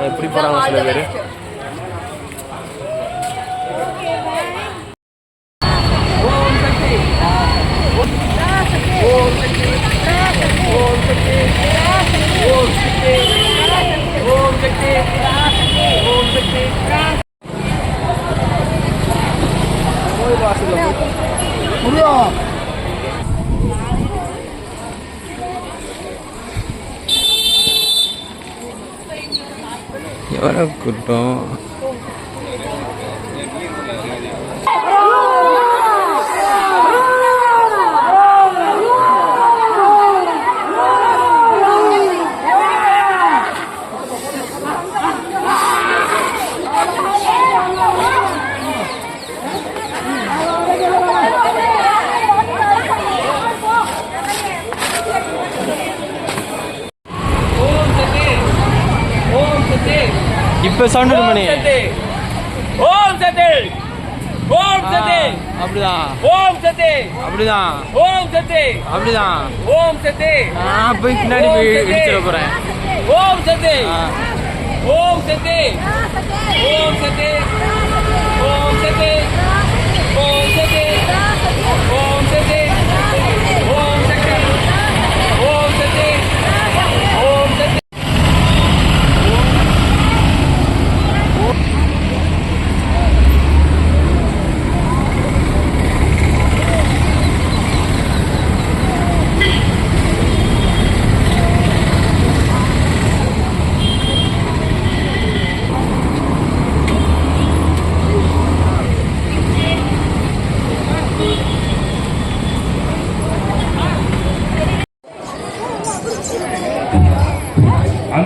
எப்படி போறாங்க சில பேர். எவ்வளோ கூட்டம். இப்ப சவுண்ட் மணி. ஓம் சக்தி, ஓம் சக்தி, அப்படிதான். ஓம் சக்தி, அப்படிதான். ஓம் சக்தி, அப்படிதான். ஓம் சக்தி. நான் போய் பின்னாடி போய் இடிச்சிட போறேன். ஓம் சக்தி, ஓம் சக்தி, ஓம் சக்தி, ஓம் சக்தி, ஓம் சக்தி, ஓம் சக்தி, ஓம் சக்தி, ஓம் சக்தி, ஓம் சக்தி.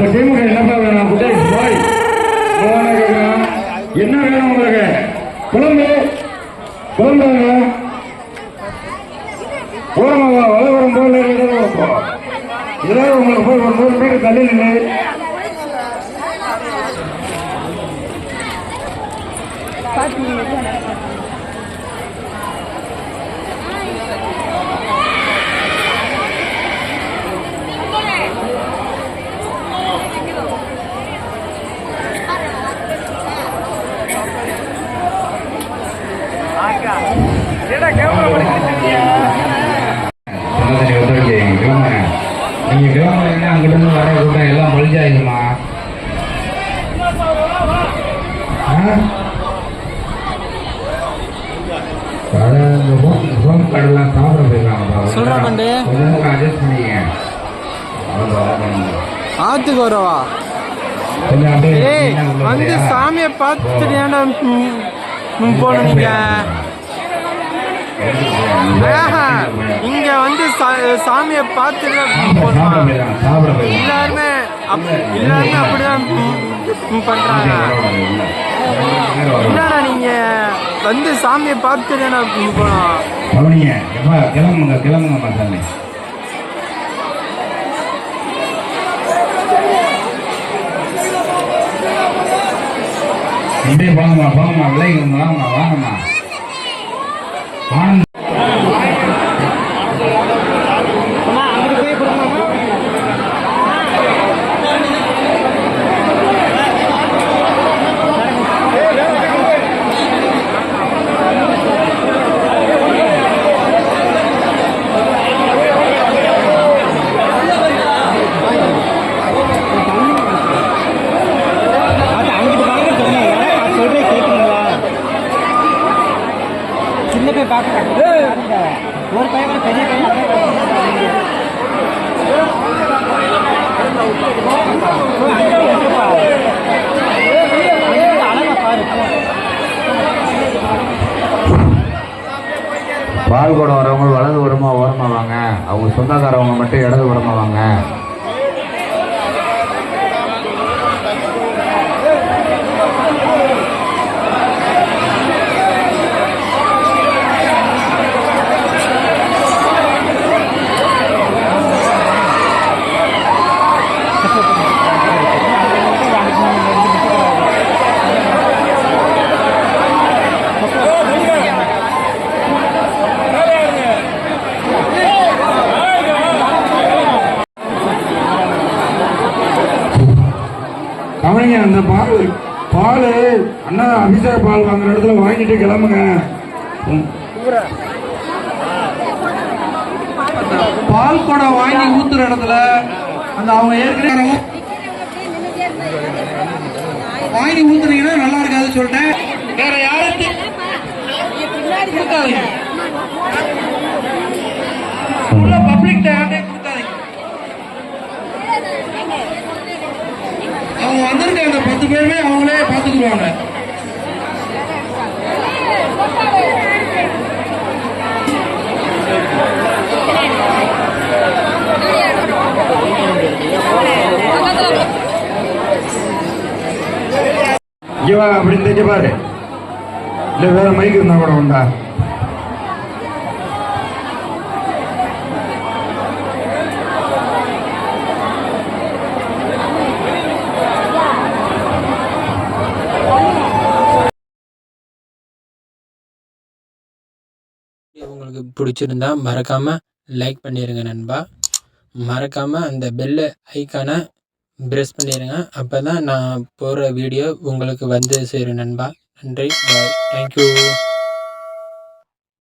அந்த டீமுக்கு என்னப்பா வேணும் குட்டை பாய் கேட்கிறான். என்ன வேணும் உங்களுக்கு? குழம்பு ஓரமாவா வளவரம் போல இதெல்லாம் உங்களுக்கு போய் ஒரு 100 மீட்டர் தள்ளி நின்று நீங்க கிளம்புறீங்கன்னா அங்கிட்டு வர கூட்டம் எல்லாம் பொழிஞ்சாயிருமா? கடலாம் சாப்பிட போயிருக்காங்க. அட்ஜஸ்ட் பண்ணிக்க. ஆத்துக்கு வரவா வந்து சாமியை பார்த்துட்டு போன நீங்க இங்க வந்து சாமியை பார்த்துட்டு எல்லாருமே அப்படிதான் பண்றாங்க. என்னடா நீங்க வந்து சாமியை பார்த்துட்டு போனோம். கிளம்புங்க சாமி. இப்படியே போங்கம்மா விளையாடுங்க. வாங்கம்மா ஆனந்த் ஒரு பையன் பெரிய பால் கூட வரவங்க வலது ஓரமா வாங்க. அவங்க சொந்தக்காரவங்க மட்டும் இடது ஓரமா வாங்க. அந்த பால் அண்ணா அபிஷேக பால் வாங்குற இடத்துல வாங்கிட்டு கிளம்புங்க. பால் கூட வாங்கி ஊத்துற இடத்துல அந்த அவங்க ஏற்கனவே வாங்கி ஊத்துனீங்கன்னா நல்லா இருக்காது சொல்லிட்டேன். வேற யாருக்கு பப்ளிக் அவங்க வந்திருக்க அந்த 10 பேருமே அவங்களே பார்த்துக்குருவாங்க. இவா அப்படின்னு தெரிஞ்ச பாரு. இல்ல வேற மைக் இருந்தா கூட உண்டா? உங்களுக்கு பிடிச்சிருந்தா மறக்காம லைக் பண்ணிடுங்க நண்பா. மறக்காம அந்த பெல் ஐக்கானை பிரஸ் பண்ணிடுங்க. அப்போ தான் நான் போடுற வீடியோ உங்களுக்கு வந்து சேரும் நண்பா. நன்றி, பாய், தேங்க்யூ.